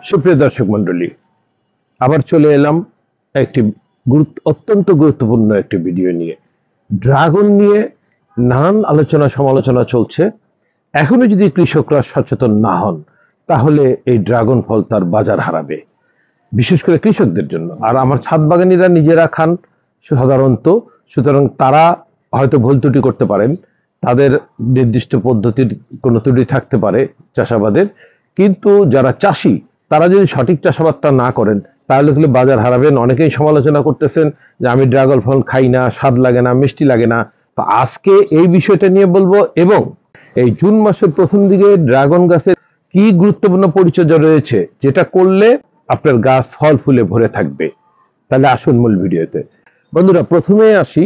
সুপ্রিয় দর্শক মন্ডলী, আবার চলে এলাম একটি অত্যন্ত গুরুত্বপূর্ণ একটি ভিডিও নিয়ে। ড্রাগন নিয়ে নানান আলোচনা সমালোচনা চলছে। এখনো যদি কৃষকরা সচেতন না হন তাহলে এই ড্রাগন ফল তার বাজার হারাবে, বিশেষ করে কৃষকদের জন্য। আর আমার ছাদ বাগানিরা নিজেরা খান সাধারণত, সুতরাং তারা হয়তো ভুল ত্রুটি করতে পারেন, তাদের নির্দিষ্ট পদ্ধতির কোনো ত্রুটি থাকতে পারে চাষাবাদের, কিন্তু যারা চাষি তারা যদি সঠিক চাষাবাদটা না করেন তাহলে বাজার হারাবেন। অনেকেই সমালোচনা করতেছেন যে আমি ড্রাগন ফল খাই না, স্বাদ লাগে না, মিষ্টি লাগে না। তো আজকে এই বিষয়টা নিয়ে বলবো, এবং এই জুন মাসের প্রথম দিকে ড্রাগন গাছের কি গুরুত্বপূর্ণ পরিচর্যা রয়েছে যেটা করলে আপনার গাছ ফল ফুলে ভরে থাকবে। তাহলে আসুন মূল ভিডিওতে। বন্ধুরা, প্রথমে আসি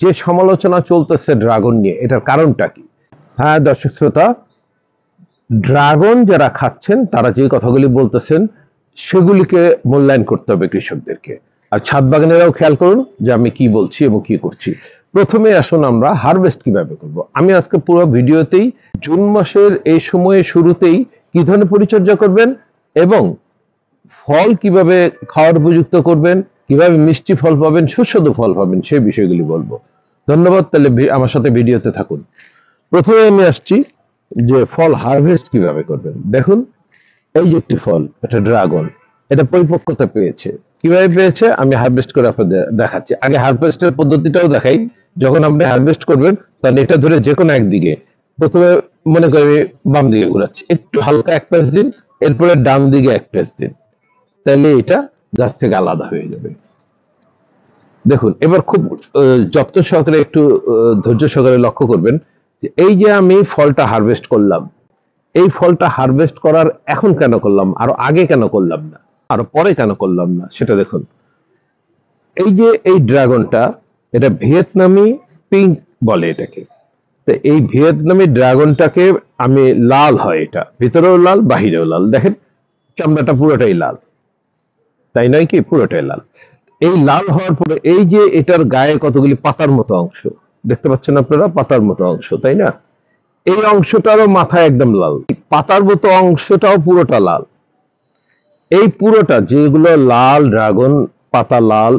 যে সমালোচনা চলতেছে ড্রাগন নিয়ে, এটার কারণটা কি। হ্যাঁ দর্শক শ্রোতা, ড্রাগন যারা খাচ্ছেন তারা যে কথাগুলি বলতেছেন সেগুলিকে মূল্যায়ন করতে হবে কৃষকদেরকে। আর ছাদ বাগানেরাও খেয়াল করুন যে আমি কি বলছি এবং কি করছি। প্রথমে আসুন আমরা হারভেস্ট কিভাবে করব। আমি আজকে পুরো ভিডিওতেই জুন মাসের এই সময়ে শুরুতেই কি ধরনের পরিচর্যা করবেন এবং ফল কিভাবে খাওয়ার উপযুক্ত করবেন, কিভাবে মিষ্টি ফল পাবেন, সুস্বাদু ফল পাবেন, সেই বিষয়গুলি বলবো। ধন্যবাদ, তাহলে আমার সাথে ভিডিওতে থাকুন। প্রথমে আমি আসছি যে ফল হারভেস্ট কিভাবে করবেন। দেখুন, এই যে একটি ফল, এটা ড্রাগন, এটা পরিপক্কতা পেয়েছে। কিভাবে পেয়েছে আমি হারভেস্ট করে আপনাদের দেখাচ্ছি। আগে হারভেস্টের পদ্ধতিটাও দেখাই। যখন আপনি হারভেস্ট করবেন তাহলে এটা ধরে যে কোনো একদিকে, প্রথমে মনে করি বাম দিকে ঘুরাচ্ছি, একটু হালকা এক প্যাচ দিন, এরপরে ডান দিকে এক প্যাচ দিন, তাহলে এটা গাছ থেকে আলাদা হয়ে যাবে। দেখুন, এবার খুব যত্ন সহকারে একটু ধৈর্য সহকারে লক্ষ্য করবেন যে এই যে আমি ফলটা হারভেস্ট করলাম, এই ফলটা হারভেস্ট করার এখন কেন করলাম, আরো আগে কেন করলাম না, আরো পরে কেন করলাম না, সেটা দেখুন। এই যে এই ড্রাগনটা, এটা ভিয়েতনামি পিঙ্ক বলে এটাকে। তো এই ভিয়েতনামি ড্রাগনটাকে আমি লাল হয়, এটা ভিতরেও লাল বাহিরেও লাল, দেখেন চামড়াটা পুরোটাই লাল, তাই নয় কি, পুরোটাই লাল। এই লাল হওয়ার পরে এই যে এটার গায়ে কতগুলি পাতার মতো অংশ দেখতে পাচ্ছেন আপনারা, পাতার মতো অংশ, তাই না? এই অংশটারও মাথা একদম লাল, পাতার মতো অংশটাও পুরোটা লাল। এই পুরোটা যেগুলো লাল ড্রাগন পাতা লাল,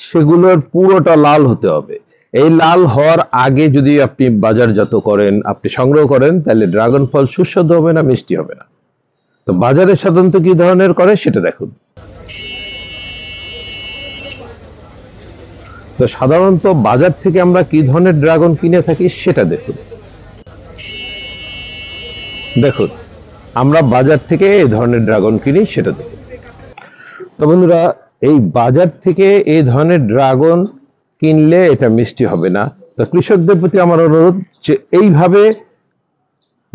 সেগুলোর পুরোটা লাল হতে হবে। এই লাল হওয়ার আগে যদি আপনি বাজারজাত করেন, আপনি সংগ্রহ করেন, তাহলে ড্রাগন ফল সুস্বাদু হবে না, মিষ্টি হবে না। তো বাজারে সাধারণত কি ধরনের করে সেটা দেখুন। তো সাধারণত বাজার থেকে আমরা কি ধরনের ড্রাগন কিনে থাকি সেটা দেখুন। দেখুন, আমরা বাজার থেকে এই ধরনের ড্রাগন কিনি, সেটা দেখুন। তো বন্ধুরা, এই বাজার থেকে এই ধরনের ড্রাগন কিনলে এটা মিষ্টি হবে না। তো কৃষকদের প্রতি আমার অনুরোধ যে এইভাবে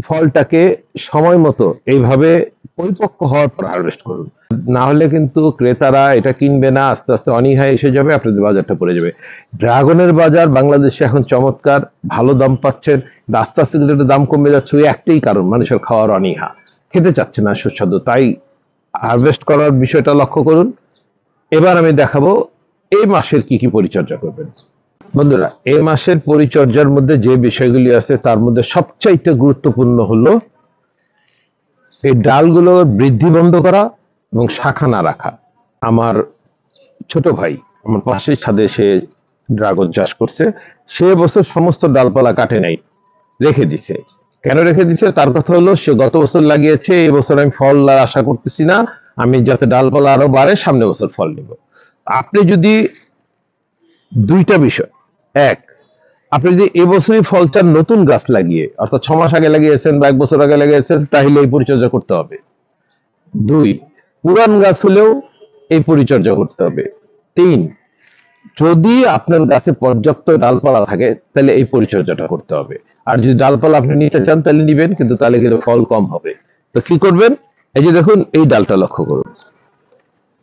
ফলটাকে সময় মতো এইভাবে পরিপক্ক হওয়ার পর হারভেস্ট করুন, না হলে কিন্তু ক্রেতারা এটা কিনবে না, আস্তে আস্তে অনীহায় এসে যাবে, আপনাদের বাজারটা পড়ে যাবে। ড্রাগনের বাজার বাংলাদেশে এখন চমৎকার, ভালো দাম পাচ্ছেন, আস্তে আস্তে কিন্তু দাম কমে যাচ্ছে। ওই একটাই কারণ, মানুষের খাওয়ার অনীহা, খেতে চাচ্ছে না সুস্বাদু, তাই হারভেস্ট করার বিষয়টা লক্ষ্য করুন। এবার আমি দেখাবো এই মাসের কি কি পরিচর্যা করবেন। বন্ধুরা, এই মাসের পরিচর্যার মধ্যে যে বিষয়গুলি আছে তার মধ্যে সবচাইতে গুরুত্বপূর্ণ হলো এই ডালগুলোর বৃদ্ধি বন্ধ করা এবং শাখা না রাখা। আমার ছোট ভাই আমার পাশের ছাদে সে ড্রাগন চাষ করছে, সে বছর সমস্ত ডালপালা কাটে নাই, রেখে দিছে। কেন রেখে দিছে? তার কথা হলো সে গত বছর লাগিয়েছে, এই বছর আমি ফল আশা করতেছি না, আমি যাতে ডালপালা আরো বাড়ে, সামনে বছর ফল নিব। আপনি যদি দুইটা বিষয়, এক, আপনি যদি এবছরই ফলটা নতুন গাছ লাগিয়ে, অর্থাৎ 6 মাস আগে লাগিয়েছেন বা 1 বছর আগে লাগিয়েছেন, তাহলে এই পরিচর্যা করতে হবে। দুই, পুরান গাছ হলেও এই পরিচর্যা করতে হবে। তিন, যদি আপনার গাছে পর্যাপ্ত ডালপালা থাকে তাহলে এই পরিচর্যাটা করতে হবে। আর যদি ডালপালা আপনি নিতে চান তাহলে নিবেন, কিন্তু তাহলে কিন্তু ফল কম হবে। তো কি করবেন? এই যে দেখুন, এই ডালটা লক্ষ্য করুন,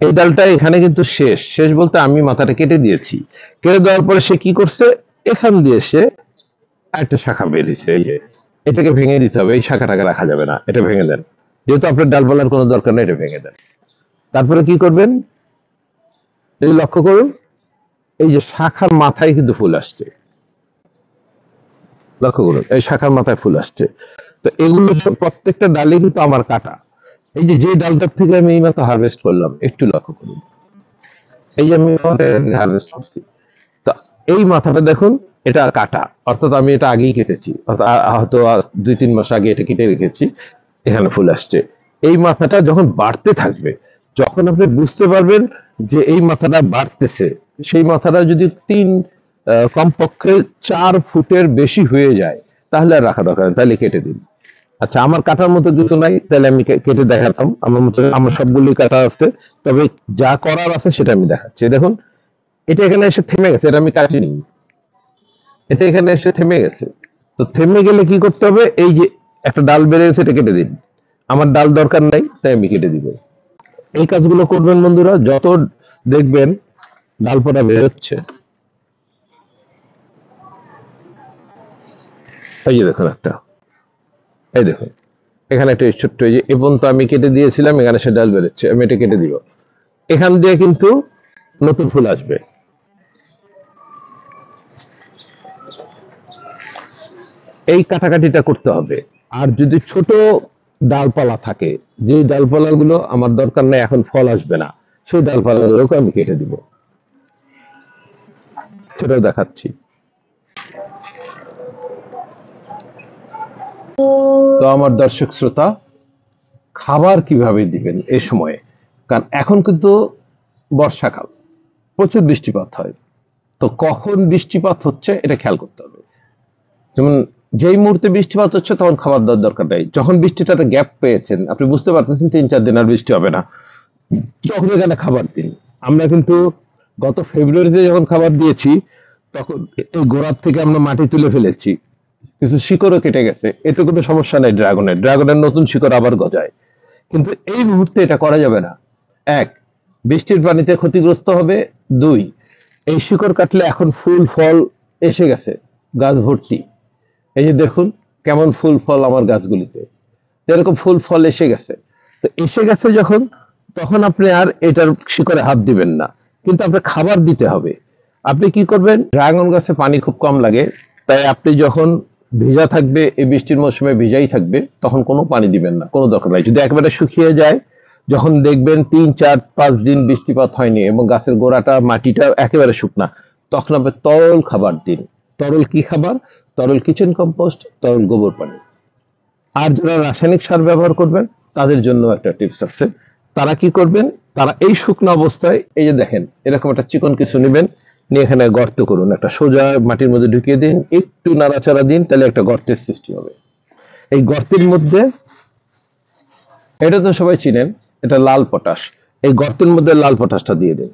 এই ডালটা এখানে কিন্তু শেষ, শেষ বলতে আমি মাথাটা কেটে দিয়েছি। কেটে দেওয়ার পরে সে কি করছে, এখান দিয়ে সে একটা শাখা বেরিয়েছে, এই যে এটাকে ভেঙে দিতে হবে, এই শাখাটাকে রাখা যাবে না, এটা ভেঙে দেন। যেহেতু আপনার ডালপালার কোনো দরকার নেই, এটা ভেঙে দেন। তারপরে কি করবেন, এই লক্ষ্য করুন, এই যে শাখার মাথায় কিন্তু ফুল আসছে, লক্ষ্য করুন, এই শাখার মাথায় ফুল আসছে। তো এগুলো প্রত্যেকটা ডালে কিন্তু আমার কাটা, এই যে ডালটার থেকে আমি এইমাত্র হারভেস্ট করলাম, একটু লক্ষ্য করুন। এই যে আমি হারভেস্ট করছি, তা এই মাথাটা দেখুন, এটা কাটা, অর্থাৎ আমি এটা আগেই কেটেছি, অর্থাৎ হয়তো 2-3 মাস আগে এটা কেটে রেখেছি। এখানে ফুল আসছে। এই মাথাটা যখন বাড়তে থাকবে, যখন আপনি বুঝতে পারবেন যে এই মাথাটা বাড়তেছে, সেই মাথাটা যদি কমপক্ষে 4 ফুটের বেশি হয়ে যায়, তাহলে আর রাখা দরকার নেই, তাহলে কেটে দিন। আচ্ছা, আমার কাটার মতো কিছু নাই, তাহলে আমি কেটে দেখাতাম। আমার মতো আমার সবগুলি কাটা আছে, তবে যা করার আছে সেটা আমি দেখাচ্ছি। দেখুন, এটা এখানে এসে থেমে গেছে, এটা আমি কাটিনি, এটা এখানে এসে থেমে গেছে। তো থেমে গেলে কি করতে হবে? এই যে একটা ডাল বেড়ে গেছে, এটা কেটে দিন। আমার ডাল দরকার নাই, তাই আমি কেটে দিব। এই কাজগুলো করবেন বন্ধুরা, যত দেখবেন ডালপালা বেরোচ্ছে। এই যে দেখুন একটা, এই দেখুন এখানে একটা ছোট্ট, এই যে এ পর্যন্ত আমি কেটে দিয়েছিলাম, এখানে সে ডাল বেরোচ্ছে, আমি এটা কেটে দিব। এখান দিয়ে কিন্তু নতুন ফুল আসবে। এই কাটাকাটিটা করতে হবে। আর যদি ছোট ডালপালা থাকে, যে ডালপালাগুলো আমার দরকার নেই, এখন ফল আসবে না, সেই ডালপালাগুলোকে আমি কেটে দিব, সেটাও দেখাচ্ছি। তো আমার দর্শক শ্রোতা, খাবার কিভাবে দিবেন এই সময়ে? কারণ এখন কিন্তু বর্ষাকাল, প্রচুর বৃষ্টিপাত হয়। তো কখন বৃষ্টিপাত হচ্ছে এটা খেয়াল করতে হবে। যেমন যেই মুহূর্তে বৃষ্টিপাত হচ্ছে তখন খাবার দেওয়ার দরকার নেই। যখন বৃষ্টিটা একটা গ্যাপ পেয়েছেন, আপনি বুঝতে পারতেছেন 3-4 দিন আর বৃষ্টি হবে না, তখন এখানে খাবার দিন। আমরা কিন্তু গত ফেব্রুয়ারিতে যখন খাবার দিয়েছি, তখন এই গোড়ার থেকে আমরা মাটি তুলে ফেলেছি, কিছু শিকড়ও কেটে গেছে, এতে কোনো সমস্যা নেই। ড্রাগনের নতুন শিকড় আবার গজায়। কিন্তু এই মুহূর্তে এটা করা যাবে না। এক, বৃষ্টির পানিতে ক্ষতিগ্রস্ত হবে। দুই, এই শিকড় কাটলে এখন ফুল ফল এসে গেছে, গাছ ভর্তি। এই যে দেখুন কেমন ফুল ফল আমার গাছগুলিতে, এরকম ফুল ফল এসে গেছে। তো এসে গেছে যখন, তখন আপনি আর এটার শিকড়ে হাত দিবেন না, কিন্তু আপনার খাবার দিতে হবে। আপনি কি করবেন? ড্রাগন গাছে পানি খুব কম লাগে, তাই আপনি যখন ভিজা থাকবে, এই বৃষ্টির মৌসুমে ভিজাই থাকবে, তখন কোনো পানি দিবেন না, কোনো দরকার নাই। যদি একেবারে শুকিয়ে যায়, যখন দেখবেন 3-4-5 দিন বৃষ্টিপাত হয়নি এবং গাছের গোড়াটা মাটিটা একেবারে শুকনা, তখন আপনি তরল খাবার দিন। তরল কি খাবার? তরল কিচেন কম্পোস্ট, তরল গোবর পানি। আর যারা রাসায়নিক সার ব্যবহার করবেন, তাদের জন্য একটা টিপস আছে। তারা কি করবেন? তারা এই শুকনো অবস্থায়, এই যে দেখেন এরকম একটা চিকন কিছু নেবেন, নিয়ে এখানে গর্ত করুন, একটা সোজা মাটির মধ্যে ঢুকিয়ে দিন, একটু নাড়াচাড়া দিন, তাহলে একটা গর্তের সৃষ্টি হবে। এই গর্তের মধ্যে, এটা তো সবাই চিনেন, এটা লাল পটাশ। এই গর্তের মধ্যে লাল পটাশটা দিয়ে দিন।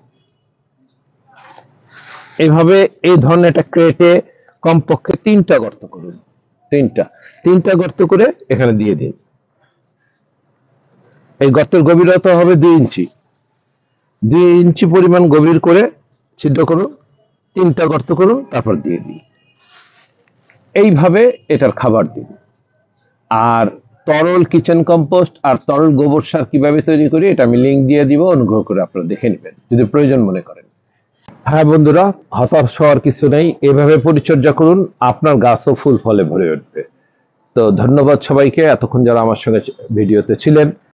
এইভাবে এই ধরনের একটা ক্রেটে কমপক্ষে 3টা গর্ত করুন। তিনটা তিনটা গর্ত করে এখানে দিয়ে দিন। এই গর্তের গভীরতা হবে 2 ইঞ্চি। 2 ইঞ্চি পরিমাণ গভীর করে ছিদ্র করুন, 3টা গর্ত করুন, তারপর দিয়ে দিন। এইভাবে এটার খাবার দিন। আর তরল কিচেন কম্পোস্ট আর তরল গোবর সার কিভাবে তৈরি করি, এটা আমি লিঙ্ক দিয়ে দিব, অনুগ্রহ করে আপনারা দেখে নেবেন যদি প্রয়োজন মনে করেন। হ্যাঁ বন্ধুরা, হতাশ হওয়ার কিছু নেই, এভাবে পরিচর্যা করুন, আপনার গাছও ফুল ফলে ভরে উঠবে। তো ধন্যবাদ সবাইকে, এতক্ষণ যারা আমার সঙ্গে ভিডিওতে ছিলেন।